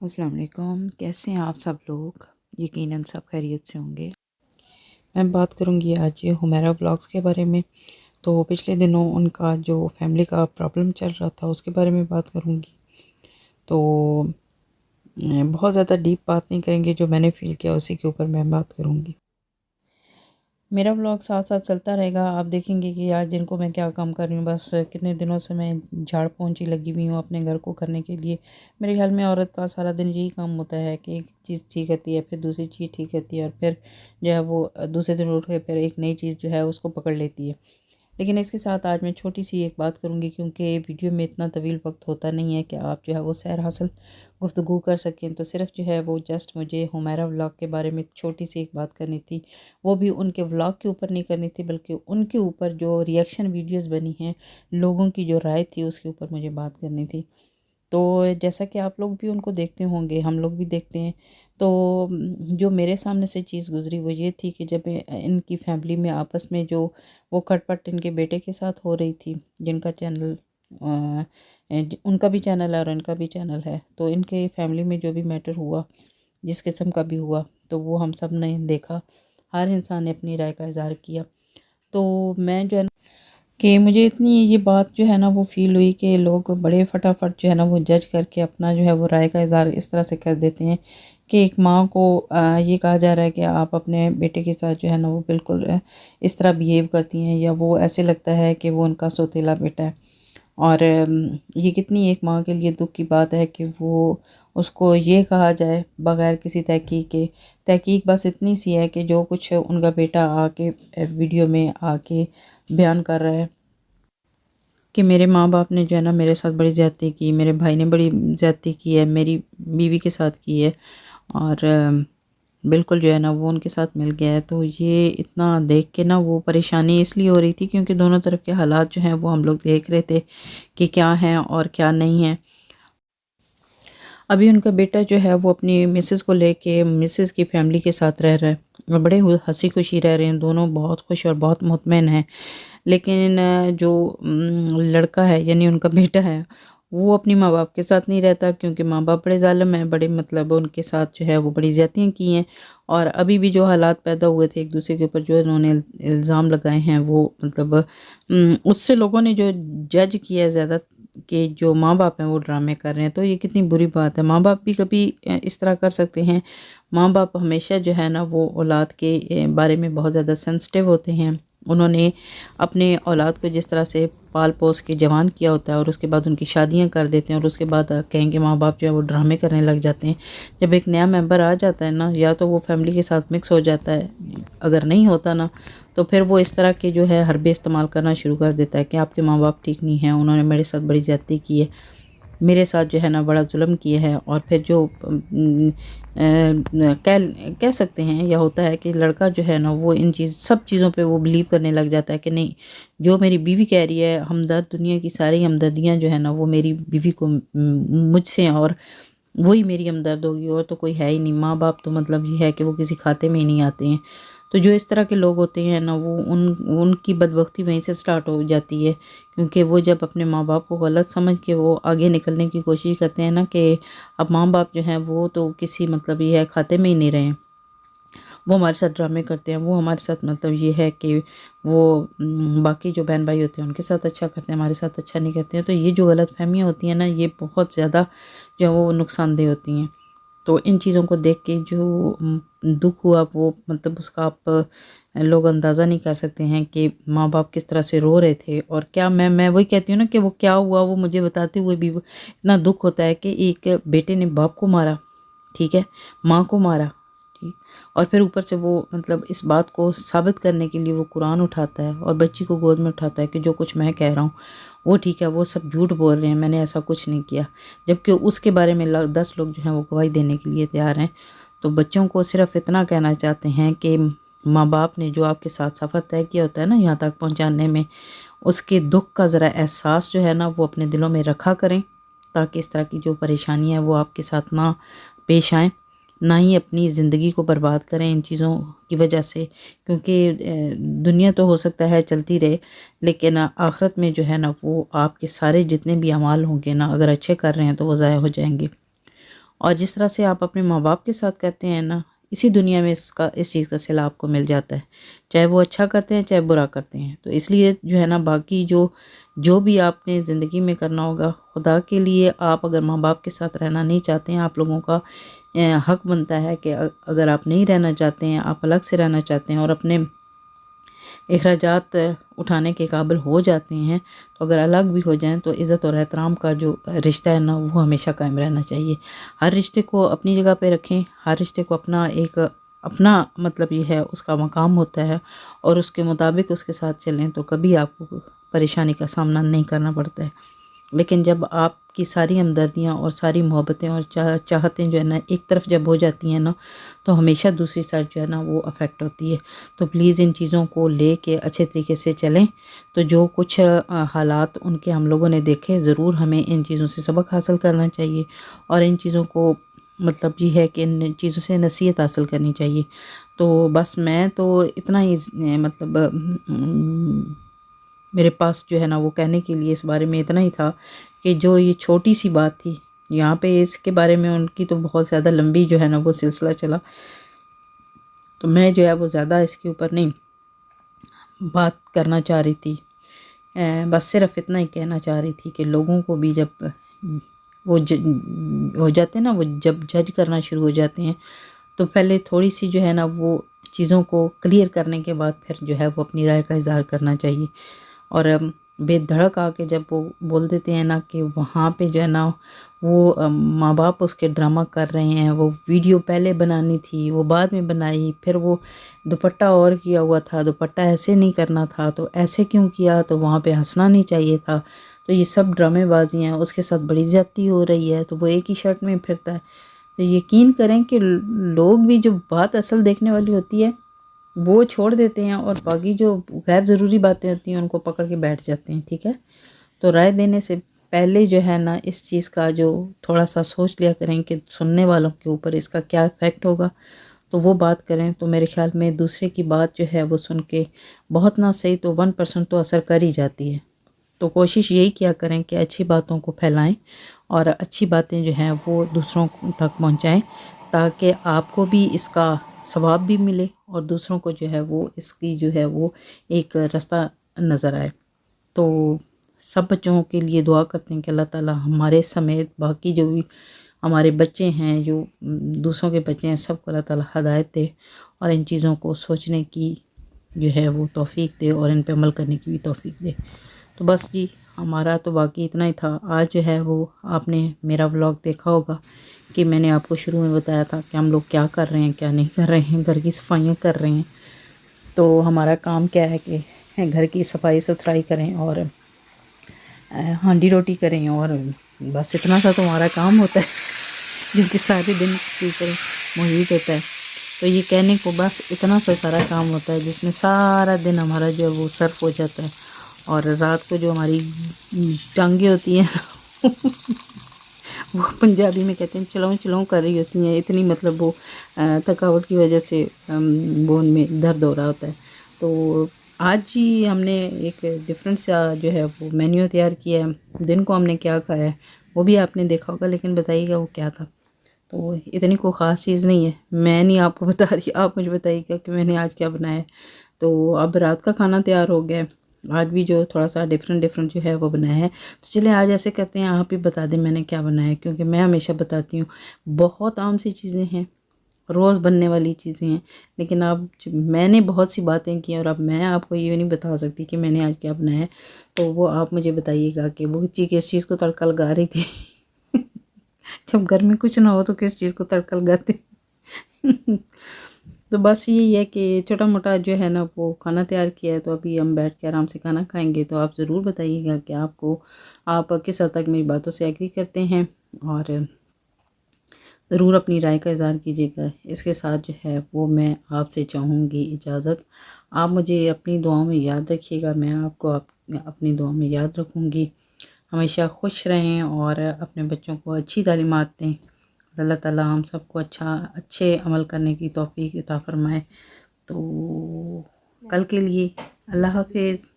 अस्सलाम वालेकुम। कैसे हैं आप सब लोग? यकीनन सब खैरियत से होंगे। मैं बात करूंगी आज ये हुमैरा व्लॉग्स के बारे में। तो पिछले दिनों उनका जो फैमिली का प्रॉब्लम चल रहा था उसके बारे में बात करूंगी। तो बहुत ज़्यादा डीप बात नहीं करेंगे, जो मैंने फ़ील किया उसी के ऊपर मैं बात करूंगी। मेरा व्लॉग साथ साथ चलता रहेगा। आप देखेंगे कि आज दिन को मैं क्या काम कर रही हूँ। बस कितने दिनों से मैं झाड़ पोंछी लगी हुई हूँ अपने घर को करने के लिए। मेरे ख्याल में औरत का सारा दिन यही काम होता है कि एक चीज़ ठीक होती है, फिर दूसरी चीज़ ठीक होती है, और फिर जो है वो दूसरे दिन उठ के फिर एक नई चीज़ जो है उसको पकड़ लेती है। लेकिन इसके साथ आज मैं छोटी सी एक बात करूँगी, क्योंकि वीडियो में इतना तवील वक्त होता नहीं है कि आप जो है वो सैर हासिल गुफ्तगू कर सकें। तो सिर्फ जो है वो जस्ट मुझे हुमैरा व्लॉग के बारे में छोटी सी एक बात करनी थी। वो भी उनके व्लॉग के ऊपर नहीं करनी थी, बल्कि उनके ऊपर जो रिएक्शन वीडियोस बनी हैं, लोगों की जो राय थी उसके ऊपर मुझे बात करनी थी। तो जैसा कि आप लोग भी उनको देखते होंगे, हम लोग भी देखते हैं। तो जो मेरे सामने से चीज़ गुज़री वो ये थी कि जब इनकी फैमिली में आपस में जो वो खटपट इनके बेटे के साथ हो रही थी, जिनका चैनल उनका भी चैनल है और इनका भी चैनल है, तो इनके फैमिली में जो भी मैटर हुआ, जिस किस्म का भी हुआ, तो वो हम सब ने देखा। हर इंसान ने अपनी राय का इज़हार किया। तो मैं जो है कि मुझे इतनी ये बात जो है ना वो फ़ील हुई कि लोग बड़े फटाफट जो है ना वो जज करके अपना जो है वो राय का इज़हार इस तरह से कर देते हैं कि एक माँ को ये कहा जा रहा है कि आप अपने बेटे के साथ जो है ना वो बिल्कुल इस तरह बिहेव करती हैं, या वो ऐसे लगता है कि वो उनका सौतेला बेटा है। और ये कितनी एक माँ के लिए दुख की बात है कि वो उसको ये कहा जाए बग़ैर किसी तहकीक के। तहकीक बस इतनी सी है कि जो कुछ उनका बेटा आके वीडियो में आके बयान कर रहा है कि मेरे माँ बाप ने जो है ना मेरे साथ बड़ी ज़्यादती की, मेरे भाई ने बड़ी ज़्यादती की है, मेरी बीवी के साथ की है, और बिल्कुल जो है ना वो उनके साथ मिल गया है। तो ये इतना देख के ना वो परेशानी इसलिए हो रही थी क्योंकि दोनों तरफ के हालात जो हैं वो हम लोग देख रहे थे कि क्या हैं और क्या नहीं है। अभी उनका बेटा जो है वो अपनी मिसेज़ को लेके मिसेज़ की फैमिली के साथ रह रहा है और बड़े हँसी खुशी रह रहे हैं, दोनों बहुत खुश और बहुत मुतमईन हैं। लेकिन जो लड़का है यानी उनका बेटा है, वो अपनी माँ बाप के साथ नहीं रहता, क्योंकि माँ बाप बड़े ज़ालिम हैं, बड़े मतलब उनके साथ जो है वो बड़ी ज़्यादतियाँ की हैं। और अभी भी जो हालात पैदा हुए थे एक दूसरे के ऊपर जो इन्होंने इल्ज़ाम लगाए हैं, वो मतलब उससे लोगों ने जो जज किया है ज़्यादा कि जो माँ बाप हैं वो ड्रामे कर रहे हैं। तो ये कितनी बुरी बात है। माँ बाप भी कभी इस तरह कर सकते हैं। माँ बाप हमेशा जो है ना वो औलाद के बारे में बहुत ज़्यादा सेंसिटिव होते हैं। उन्होंने अपने औलाद को जिस तरह से पाल पोस के जवान किया होता है और उसके बाद उनकी शादियां कर देते हैं, और उसके बाद कहेंगे माँ बाप जो है वो ड्रामे करने लग जाते हैं। जब एक नया मेंबर आ जाता है ना, या तो वो फैमिली के साथ मिक्स हो जाता है, अगर नहीं होता ना तो फिर वो इस तरह के जो है हरबे इस्तेमाल करना शुरू कर देता है कि आपके माँ बाप ठीक नहीं हैं, उन्होंने मेरे साथ बड़ी ज़्यादती की है, मेरे साथ जो है ना बड़ा जुल्म किया है। और फिर जो कह सकते हैं, या होता है कि लड़का जो है ना वो इन सब चीज़ों पे वो बिलीव करने लग जाता है कि नहीं, जो मेरी बीवी कह रही है, हमदर्द दुनिया की सारी हमदर्दियाँ जो है ना वो मेरी बीवी को मुझसे हैं, और वही मेरी हमदर्द होगी, और तो कोई है ही नहीं। माँ बाप तो मतलब ये है कि वो किसी खाते में ही नहीं आते हैं। तो जो इस तरह के लोग होते हैं ना वो उनकी बदबख्ती वहीं से स्टार्ट हो जाती है, क्योंकि वो जब अपने माँ बाप को गलत समझ के वो आगे निकलने की कोशिश करते हैं ना कि अब माँ बाप जो हैं वो तो किसी मतलब ये है खाते में ही नहीं रहे, वो हमारे साथ ड्रामे करते हैं, वो हमारे साथ मतलब ये है कि वो बाकी जो बहन भाई होते हैं उनके साथ अच्छा करते हैं, हमारे साथ अच्छा नहीं करते हैं। तो ये जो गलत फहमियाँ होती हैं ना, ये बहुत ज़्यादा जो है वो नुकसानदेह होती हैं। तो इन चीज़ों को देख के जो दुख हुआ वो मतलब उसका आप लोग अंदाज़ा नहीं कर सकते हैं कि माँ बाप किस तरह से रो रहे थे। और क्या मैं वही कहती हूँ ना कि वो क्या हुआ वो मुझे बताते हुए भी इतना दुख होता है कि एक बेटे ने बाप को मारा, ठीक है, माँ को मारा, ठीक, और फिर ऊपर से वो मतलब इस बात को साबित करने के लिए वो कुरान उठाता है और बच्ची को गोद में उठाता है कि जो कुछ मैं कह रहा हूँ वो ठीक है, वो सब झूठ बोल रहे हैं, मैंने ऐसा कुछ नहीं किया। जबकि उसके बारे में 10 लोग जो हैं वो गवाही देने के लिए तैयार हैं। तो बच्चों को सिर्फ इतना कहना चाहते हैं कि माँ बाप ने जो आपके साथ सफ़र तय किया होता है ना यहाँ तक पहुँचाने में, उसके दुख का ज़रा एहसास जो है ना वो अपने दिलों में रखा करें, ताकि इस तरह की जो परेशानी है वो आपके साथ ना पेश आएँ, ना ही अपनी ज़िंदगी को बर्बाद करें इन चीज़ों की वजह से। क्योंकि दुनिया तो हो सकता है चलती रहे, लेकिन आखिरत में जो है ना वो आपके सारे जितने भी अमाल होंगे ना, अगर अच्छे कर रहे हैं तो वो ज़ाया हो जाएंगे। اور جس طرح سے آپ اپنے ماں باپ کے ساتھ کرتے ہیں نا، اسی دنیا میں اس چیز کا صلہ آپ کو مل جاتا ہے، چاہے وہ اچھا کرتے ہیں چاہے برا کرتے ہیں۔ تو اس لیے جو ہے نا، باقی جو بھی آپ نے زندگی میں کرنا ہوگا، خدا کے لیے آپ اگر ماں باپ کے ساتھ رہنا نہیں چاہتے ہیں، آپ لوگوں کا حق بنتا ہے کہ اگر آپ نہیں رہنا چاہتے ہیں، آپ الگ سے رہنا چاہتے ہیں اور اپنے اخراجات اٹھانے کے قابل ہو جاتے ہیں، تو اگر الگ بھی ہو جائیں تو عزت اور احترام کا جو رشتہ ہے نا، وہ ہمیشہ قائم رہنا چاہیے۔ ہر رشتے کو اپنی جگہ پہ رکھیں، ہر رشتے کو اپنا مطلب یہ ہے، اس کا مقام ہوتا ہے، اور اس کے مطابق اس کے ساتھ چلیں تو کبھی آپ کو پریشانی کا سامنا نہیں کرنا پڑتا ہے۔ لیکن جب آپ کی ساری ہمدردیاں اور ساری محبتیں اور چاہتیں جو ہے نا ایک طرف جب ہو جاتی ہیں نا، تو ہمیشہ دوسری سائڈ جو ہے نا وہ افیکٹ ہوتی ہے۔ تو پلیز ان چیزوں کو لے کے اچھے طریقے سے چلیں۔ تو جو کچھ حالات ان کے ہم لوگوں نے دیکھے، ضرور ہمیں ان چیزوں سے سبق حاصل کرنا چاہیے، اور ان چیزوں کو مطلب یہ ہے کہ ان چیزوں سے نصیحت حاصل کرنی چاہیے۔ تو بس میں تو اتنا ہی مطلب میرے پاس جو ہے نا وہ کہنے کے لیے اس بارے میں اتنا ہی تھا، کہ جو یہ چھوٹی سی بات تھی یہاں پہ، اس کے بارے میں ان کی تو بہت زیادہ لمبی جو ہے نا وہ سلسلہ چلا، تو میں جو ہے وہ زیادہ اس کے اوپر نہیں بات کرنا چاہ رہی تھی۔ بس صرف اتنا ہی کہنا چاہ رہی تھی کہ لوگوں کو بھی جب وہ ہو جاتے ہیں نا، وہ جب جج کرنا شروع ہو جاتے ہیں، تو پہلے تھوڑی سی جو ہے نا وہ چیزوں کو کلیئر کرنے کے بعد پھر جو ہے وہ اپنی رائے کا اظہار کرنا چاہیے۔ اور بے دھڑک آ کے جب وہ بول دیتے ہیں نا کہ وہاں پہ جو ہے نا وہ ماں باپ اس کے ڈرامہ کر رہے ہیں، وہ ویڈیو پہلے بنانی تھی وہ بعد میں بنائی، پھر وہ دوپٹہ اور کیا ہوا تھا، دوپٹہ ایسے نہیں کرنا تھا تو ایسے کیوں کیا، تو وہاں پہ ہنسنا نہیں چاہیے تھا، تو یہ سب ڈرامے بازی ہیں، اس کے ساتھ بڑی زیادتی ہو رہی ہے، تو وہ ایک ہی شرٹ میں پھرتا ہے۔ تو یقین کریں کہ لوگ بھی جو بات اصل دیکھنے والی ہوتی ہے وہ چھوڑ دیتے ہیں، اور باقی جو غیر ضروری باتیں ہوتی ہیں ان کو پکڑ کے بیٹھ جاتے ہیں، ٹھیک ہے۔ تو رائے دینے سے پہلے جو ہے نا اس چیز کا جو تھوڑا سا سوچ لیا کریں کہ سننے والوں کے اوپر اس کا کیا ایفیکٹ ہوگا، تو وہ بات کریں۔ تو میرے خیال میں دوسرے کی بات جو ہے وہ سن کے بہت نہ صحیح تو 1% تو اثر کر ہی جاتی ہے۔ تو کوشش یہی کیا کریں کہ اچھی باتوں کو پھیلائیں، اور اچھی باتیں جو ہیں وہ دوسروں تک پہنچائیں، تاکہ آپ کو بھی اس کا ثواب بھی ملے، اور دوسروں کو جو ہے وہ اس کی جو ہے وہ ایک رستہ نظر آئے۔ تو سب بچوں کے لیے دعا کرتے ہیں کہ اللہ تعالی ہمارے سمیت باقی جو بھی ہمارے بچے ہیں، جو دوسروں کے بچے ہیں، سب کو اللہ تعالی ہدایت دے، اور ان چیزوں کو سوچنے کی جو ہے وہ توفیق دے، اور ان پہ عمل کرنے کی بھی توفیق دے۔ تو بس جی، ہمارا تو باقی اتنا ہی تھا آج جو ہے وہ۔ آپ نے میرا ولاگ دیکھا ہوگا کہ میں نے آپ کو شروع میں بتایا تھا کہ ہم لوگ کیا کر رہے ہیں کیا نہیں کر رہے ہیں، گھر کی صفائیاں کر رہے ہیں۔ تو ہمارا کام کیا ہے کہ گھر کی صفائی ستھرائی کریں، اور ہانڈی روٹی کریں، اور بس اتنا سا تو ہمارا کام ہوتا ہے جو کہ سارے دن کے اوپر محیط ہوتا ہے۔ تو یہ کہنے کو بس اتنا سا سارا کام ہوتا ہے جس میں سارا دن ہمارا جو ہے وہ صرف ہو جاتا ہے، اور رات کو جو ہماری ٹانگیں ہوتی ہیں وہ پنجابی میں کہتے ہیں چلاؤں چلاؤں کر رہی ہوتی ہیں، اتنی مطلب وہ تھکاوٹ کی وجہ سے بون میں درد ہو رہا ہوتا ہے۔ تو آج ہی ہم نے ایک ڈفرینٹ سا جو ہے وہ مینیو تیار کیا ہے، دن کو ہم نے کیا کھایا ہے وہ بھی آپ نے دیکھا ہوگا، لیکن بتائیے گا وہ کیا تھا۔ تو اتنی کوئی خاص چیز نہیں ہے، میں نہیں آپ کو بتا رہی، آپ مجھے بتائیے گا کہ میں نے آج کیا بنایا ہے۔ تو اب رات کا کھانا تیار ہو گیا ہے، آج بھی جو تھوڑا سا ڈفرینٹ جو ہے وہ بنایا ہے۔ تو چلیں آج ایسے کرتے ہیں، آپ ہی بتا دیں میں نے کیا بنایا ہے، کیونکہ میں ہمیشہ بتاتی ہوں، بہت عام سی چیزیں ہیں، روز بننے والی چیزیں ہیں، لیکن اب میں نے بہت سی باتیں کی، اور اب میں آپ کو یہ نہیں بتا سکتی کہ میں نے آج کیا بنایا ہے۔ تو وہ آپ مجھے بتائیے گا کہ وہ کس چیز کو تڑکا لگا رہی تھی جب گھر میں کچھ نہ ہو تو کس چیز کو تڑکا لگاتے تو بس یہی ہے کہ چھوٹا موٹا جو ہے نا وہ کھانا تیار کیا ہے، تو ابھی ہم بیٹھ کے آرام سے کھانا کھائیں گے۔ تو آپ ضرور بتائیے گا کہ آپ کس حد تک میری باتوں سے ایگری کرتے ہیں، اور ضرور اپنی رائے کا اظہار کیجیے گا۔ اس کے ساتھ جو ہے وہ میں آپ سے چاہوں گی اجازت۔ آپ مجھے اپنی دعاؤں میں یاد رکھیے گا، میں آپ کو اپنی دعاؤں میں یاد رکھوں گی۔ ہمیشہ خوش رہیں اور اپنے بچوں کو اچھی تعلیمات دیں، اور اللہ تعالی ہم سب کو اچھے عمل کرنے کی توفیق عطا فرمائے۔ تو کل کے لیے اللہ حافظ۔